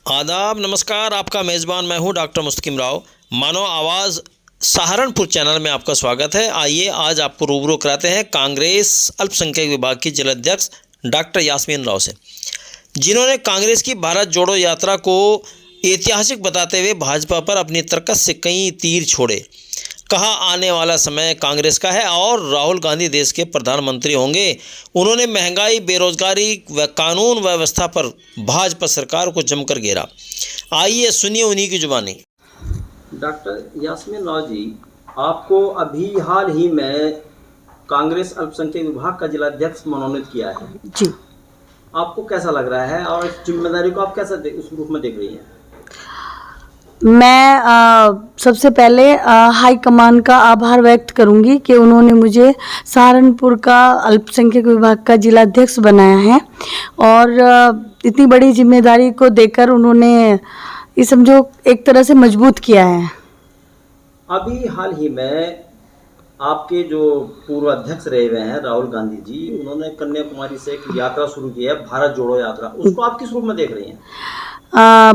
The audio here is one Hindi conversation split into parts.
आदाब, नमस्कार। आपका मेज़बान मैं हूं डॉक्टर मुस्तकिम राव। मानव आवाज़ सहारनपुर चैनल में आपका स्वागत है। आइए आज आपको रूबरू कराते हैं कांग्रेस अल्पसंख्यक विभाग की जिलाध्यक्ष डॉक्टर यास्मीन राव से, जिन्होंने कांग्रेस की भारत जोड़ो यात्रा को ऐतिहासिक बताते हुए भाजपा पर अपनी तरकस से कई तीर छोड़े। कहा आने वाला समय कांग्रेस का है और राहुल गांधी देश के प्रधानमंत्री होंगे। उन्होंने महंगाई, बेरोजगारी व कानून व्यवस्था पर भाजपा सरकार को जमकर घेरा। आइए सुनिए उन्हीं की जुबानी। डॉक्टर यास्मीन राव जी, आपको अभी हाल ही में कांग्रेस अल्पसंख्यक विभाग का जिलाध्यक्ष मनोनीत किया है जी। आपको कैसा लग रहा है और इस जिम्मेदारी को आप कैसा उस रूप में देख रही हैं? मैं सबसे पहले हाईकमान का आभार व्यक्त करूंगी कि उन्होंने मुझे सहारनपुर का अल्पसंख्यक विभाग का जिलाध्यक्ष बनाया है और इतनी बड़ी जिम्मेदारी को देकर उन्होंने ये समझो एक तरह से मजबूत किया है। अभी हाल ही में आपके जो पूर्व अध्यक्ष रहे हुए हैं राहुल गांधी जी, उन्होंने कन्याकुमारी से एक यात्रा शुरू की है, भारत जोड़ो यात्रा। उसको आप किस रूप में देख रही हैं?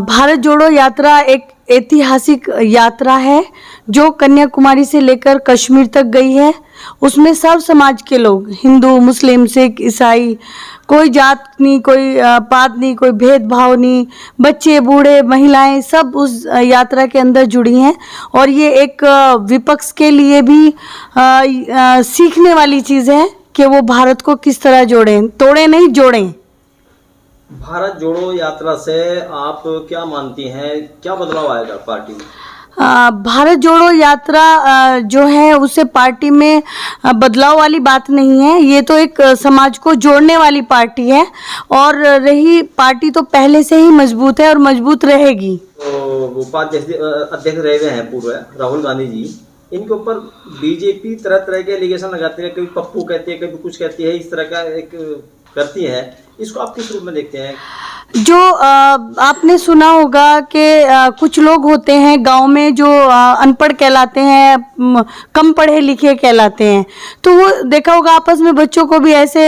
भारत जोड़ो यात्रा एक ऐतिहासिक यात्रा है जो कन्याकुमारी से लेकर कश्मीर तक गई है। उसमें सब समाज के लोग, हिंदू, मुस्लिम, सिख, ईसाई, कोई जात नहीं, कोई पात नहीं, कोई भेदभाव नहीं, बच्चे, बूढ़े, महिलाएं सब उस यात्रा के अंदर जुड़ी हैं। और ये एक विपक्ष के लिए भी सीखने वाली चीज़ है कि वो भारत को किस तरह जोड़ें, तोड़ें नहीं जोड़ें। भारत जोड़ो यात्रा से आप क्या मानती हैं, क्या बदलाव आएगा पार्टी में? भारत जोड़ो यात्रा जो है उससे पार्टी में बदलाव वाली बात नहीं है। ये तो एक समाज को जोड़ने वाली पार्टी है और रही पार्टी तो पहले से ही मजबूत है और मजबूत रहेगी। तो उपाध्यक्ष अध्यक्ष रहे हुए हैं पूर्व राहुल गांधी जी, इनके ऊपर बीजेपी तरह तरह के एलिगेशन लगाती है, कभी पप्पू कहती है, कभी कुछ कहती है, इस तरह का एक करती है। इसको आप किस रूप में देखते हैं? जो आपने सुना होगा कि कुछ लोग होते हैं गांव में जो अनपढ़ कहलाते हैं, कम पढ़े लिखे कहलाते हैं, तो वो देखा होगा आपस में बच्चों को भी ऐसे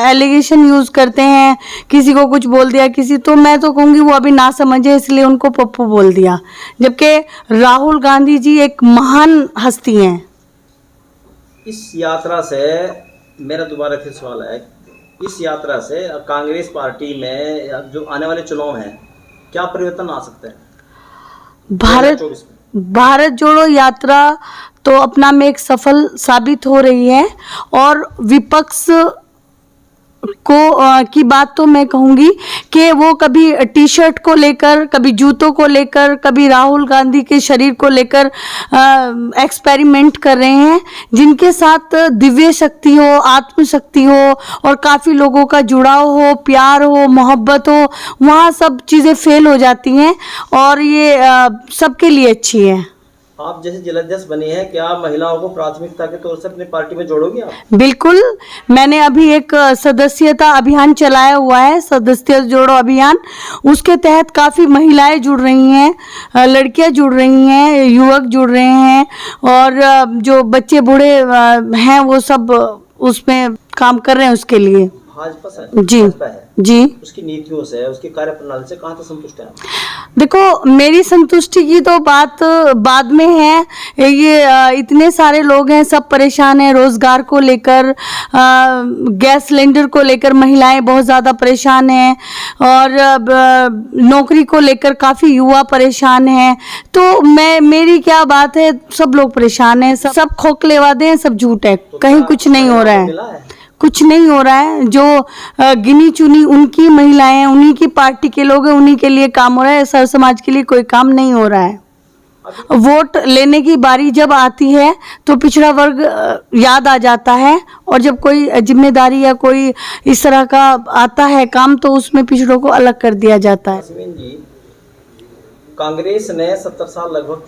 एलिगेशन यूज़ करते हैं, किसी को कुछ बोल दिया, किसी, तो मैं तो कहूँगी वो अभी ना समझे इसलिए उनको पप्पू बोल दिया, जबकि राहुल गांधी जी एक महान हस्ती हैं। इस यात्रा से मेरा दोबारा फिर सवाल है, इस यात्रा से कांग्रेस पार्टी में जो आने वाले चुनाव हैं क्या परिवर्तन आ सकता है? भारत जोड़ो यात्रा तो अपना में एक सफल साबित हो रही है और विपक्ष को की बात तो मैं कहूँगी कि वो कभी टी शर्ट को लेकर, कभी जूतों को लेकर, कभी राहुल गांधी के शरीर को लेकर एक्सपेरिमेंट कर रहे हैं, जिनके साथ दिव्य शक्ति हो, आत्मशक्ति हो और काफ़ी लोगों का जुड़ाव हो, प्यार हो, मोहब्बत हो, वहाँ सब चीज़ें फेल हो जाती हैं और ये सबके लिए अच्छी है। आप जैसे जिलाध्यक्ष बनी है, क्या महिलाओं को प्राथमिकता के तौर से अपनी पार्टी में जोड़ोगी आप? बिल्कुल, मैंने अभी एक सदस्यता अभियान चलाया हुआ है, सदस्य जोड़ो अभियान। उसके तहत काफ़ी महिलाएं जुड़ रही हैं, लड़कियां जुड़ रही हैं, युवक जुड़ रहे हैं और जो बच्चे बूढ़े हैं वो सब उसमें काम कर रहे हैं उसके लिए। भाजपा से जी भाजपा है जी, उसकी नीतियों से, उसकी कार्यप्रणाली से कहाँ तक संतुष्ट है? देखो, मेरी संतुष्टि की तो बात बाद में है। ये इतने सारे लोग हैं, सब परेशान हैं रोजगार को लेकर, गैस सिलेंडर को लेकर महिलाएं बहुत ज़्यादा परेशान हैं और नौकरी को लेकर काफ़ी युवा परेशान हैं। तो मेरी क्या बात है, सब लोग परेशान हैं, सब खोखले वादे हैं, सब झूठ है, कहीं कुछ नहीं हो रहा है, कुछ नहीं हो रहा है। जो गिनी चुनी उनकी महिलाएं हैं, उन्हीं की पार्टी के लोग हैं, उन्हीं के लिए काम हो रहा है, सर समाज के लिए कोई काम नहीं हो रहा है। वोट लेने की बारी जब आती है तो पिछड़ा वर्ग याद आ जाता है और जब कोई जिम्मेदारी या कोई इस तरह का आता है काम तो उसमें पिछड़ों को अलग कर दिया जाता है। जी, कांग्रेस ने 70 साल लगभग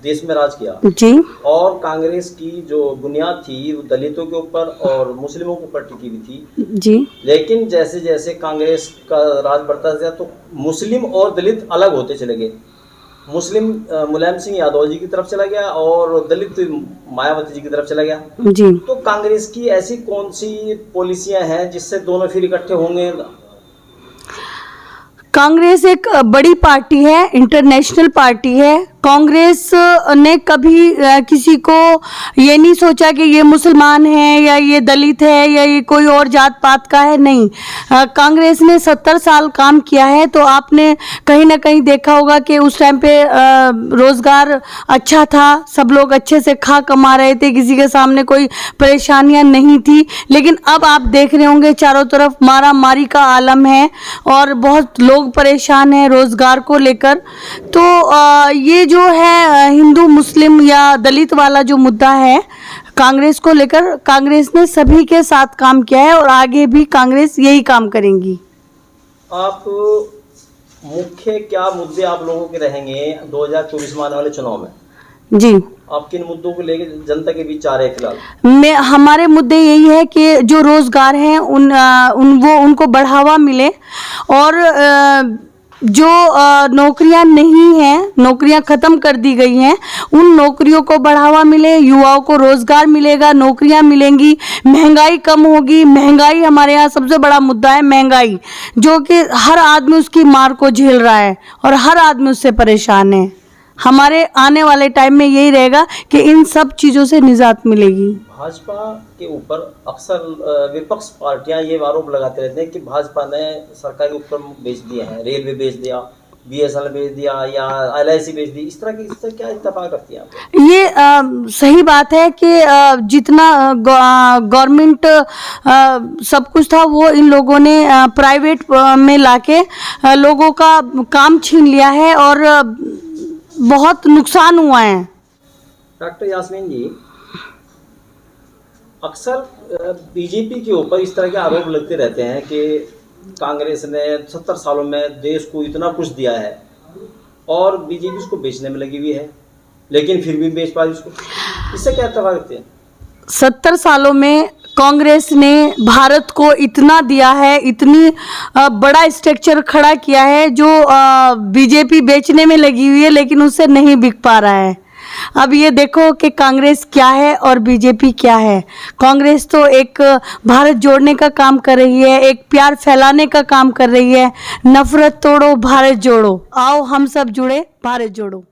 देश में राज किया जी, और कांग्रेस की जो बुनियाद थी वो दलितों के ऊपर और मुस्लिमों के ऊपर टिकी हुई थी जी। लेकिन जैसे जैसे कांग्रेस का राज बढ़ता गया तो मुस्लिम और दलित अलग होते चले गए। मुस्लिम मुलायम सिंह यादव जी की तरफ चला गया और दलित मायावती जी की तरफ चला गया जी। तो कांग्रेस की ऐसी कौन सी पॉलिसियां हैं जिससे दोनों फिर इकट्ठे होंगे? कांग्रेस एक बड़ी पार्टी है, इंटरनेशनल पार्टी है। कांग्रेस ने कभी किसी को ये नहीं सोचा कि ये मुसलमान है या ये दलित है या ये कोई और जात पात का है, नहीं। कांग्रेस ने 70 साल काम किया है, तो आपने कहीं ना कहीं देखा होगा कि उस टाइम पे रोजगार अच्छा था, सब लोग अच्छे से खा कमा रहे थे, किसी के सामने कोई परेशानियां नहीं थी। लेकिन अब आप देख रहे होंगे चारों तरफ मारा मारी का आलम है और बहुत लोग परेशान हैं रोजगार को लेकर। तो ये जो है हिंदू मुस्लिम या दलित वाला जो मुद्दा है कांग्रेस को लेकर, कांग्रेस ने सभी के साथ काम किया है और आगे भी कांग्रेस यही काम करेंगी। आप मुख्य क्या मुद्दे आप लोगों के रहेंगे 2024 में आने वाले चुनाव में? जी, आप किन मुद्दों को लेकर जनता के बीच आ रहे हैं फिलहाल? हमारे मुद्दे यही है कि जो रोजगार हैं उनको बढ़ावा मिले और जो नौकरियां नहीं हैं, नौकरियां खत्म कर दी गई हैं, उन नौकरियों को बढ़ावा मिले, युवाओं को रोजगार मिलेगा, नौकरियां मिलेंगी, महंगाई कम होगी। महंगाई हमारे यहाँ सबसे बड़ा मुद्दा है, महंगाई, जो कि हर आदमी उसकी मार को झेल रहा है और हर आदमी उससे परेशान है। हमारे आने वाले टाइम में यही रहेगा कि इन सब चीज़ों से निजात मिलेगी। भाजपा के ऊपर अक्सर विपक्ष पार्टियां ये आरोप लगाते रहते हैं कि भाजपा ने सरकारी उपक्रम बेच दिए हैं, रेलवे बेच दिया, BSNL बेच दिया या LIC बेच दी। इस तरह की इससे क्या इत्तेफाक करती हैं आप? ये सही बात है कि जितना गवर्नमेंट सब कुछ था वो इन लोगों ने प्राइवेट में लाके लोगों का काम छीन लिया है और बहुत नुकसान हुआ है। डॉक्टर यास्मीन जी, अक्सर बीजेपी के ऊपर इस तरह के आरोप लगते रहते हैं कि कांग्रेस ने 70 सालों में देश को इतना कुछ दिया है और बीजेपी उसको बेचने में लगी हुई है, लेकिन फिर भी बेच पाई उसको। इससे क्या इत्तेफाक करते हैं? 70 सालों में कांग्रेस ने भारत को इतना दिया है, इतनी बड़ा स्ट्रक्चर खड़ा किया है जो बीजेपी बेचने में लगी हुई है, लेकिन उससे नहीं बिक पा रहा है। अब ये देखो कि कांग्रेस क्या है और बीजेपी क्या है। कांग्रेस तो एक भारत जोड़ने का काम कर रही है, एक प्यार फैलाने का काम कर रही है। नफरत तोड़ो, भारत जोड़ो, आओ हम सब जुड़े, भारत जोड़ो।